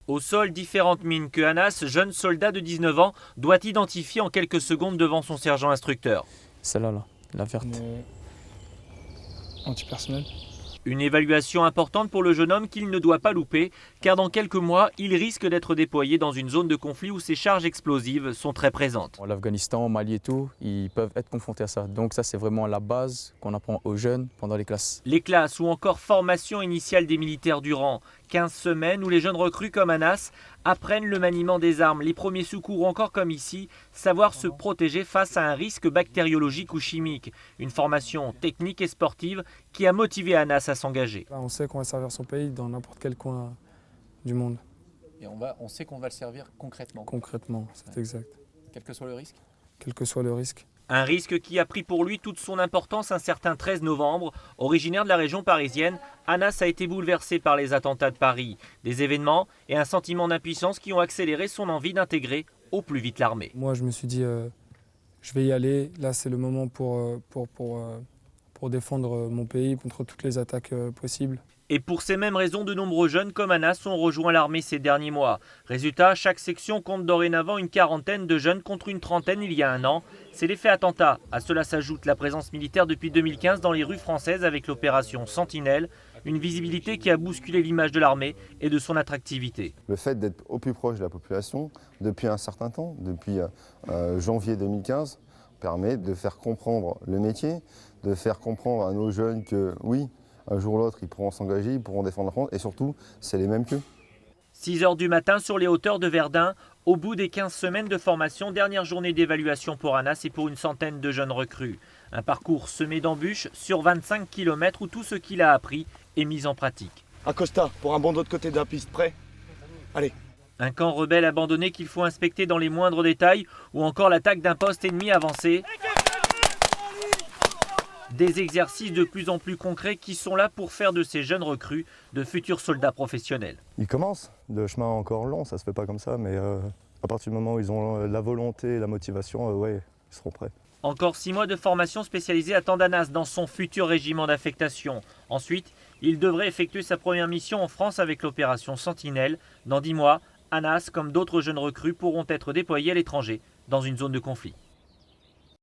Au sol, différentes mines que Anas, jeune soldat de 19 ans, doit identifier en quelques secondes devant son sergent instructeur. Celle-là, là, la verte. Antipersonnel. Une évaluation importante pour le jeune homme qu'il ne doit pas louper, car dans quelques mois, il risque d'être déployé dans une zone de conflit où ces charges explosives sont très présentes. L'Afghanistan, Mali et tout, ils peuvent être confrontés à ça. Donc ça, c'est vraiment la base qu'on apprend aux jeunes pendant les classes. Les classes ou encore formation initiale des militaires du rang, 15 semaines où les jeunes recrues comme Anas apprennent le maniement des armes, les premiers secours ou encore comme ici, savoir se protéger face à un risque bactériologique ou chimique. Une formation technique et sportive qui a motivé Anas à s'engager. Là, on sait qu'on va servir son pays dans n'importe quel coin du monde. Et on sait qu'on va le servir concrètement. Concrètement, c'est exact. Quel que soit le risque. Quel que soit le risque. Un risque qui a pris pour lui toute son importance un certain 13 novembre. Originaire de la région parisienne, Anas a été bouleversé par les attentats de Paris. Des événements et un sentiment d'impuissance qui ont accéléré son envie d'intégrer au plus vite l'armée. Moi, je me suis dit, je vais y aller. Là, c'est le moment pour défendre mon pays contre toutes les attaques possibles. Et pour ces mêmes raisons, de nombreux jeunes comme Anas ont rejoint l'armée ces derniers mois. Résultat, chaque section compte dorénavant une quarantaine de jeunes contre une trentaine il y a un an. C'est l'effet attentat. À cela s'ajoute la présence militaire depuis 2015 dans les rues françaises avec l'opération Sentinelle. Une visibilité qui a bousculé l'image de l'armée et de son attractivité. Le fait d'être au plus proche de la population depuis un certain temps, depuis janvier 2015, permet de faire comprendre le métier, de faire comprendre à nos jeunes que oui, un jour ou l'autre, ils pourront s'engager, ils pourront défendre la France et surtout, c'est les mêmes qu'eux. 6 h du matin sur les hauteurs de Verdun, au bout des 15 semaines de formation, dernière journée d'évaluation pour Anas et pour une centaine de jeunes recrues. Un parcours semé d'embûches sur 25 km où tout ce qu'il a appris est mis en pratique. Acosta, pour un bond de l'autre côté de la piste, prêt? Allez. Un camp rebelle abandonné qu'il faut inspecter dans les moindres détails ou encore l'attaque d'un poste ennemi avancé. Des exercices de plus en plus concrets qui sont là pour faire de ces jeunes recrues de futurs soldats professionnels. Ils commencent, le chemin est encore long, ça se fait pas comme ça, mais à partir du moment où ils ont la volonté et la motivation, ouais, ils seront prêts. Encore 6 mois de formation spécialisée attendent Anas dans son futur régiment d'affectation. Ensuite, il devrait effectuer sa première mission en France avec l'opération Sentinelle. Dans 10 mois, Anas, comme d'autres jeunes recrues, pourront être déployés à l'étranger dans une zone de conflit.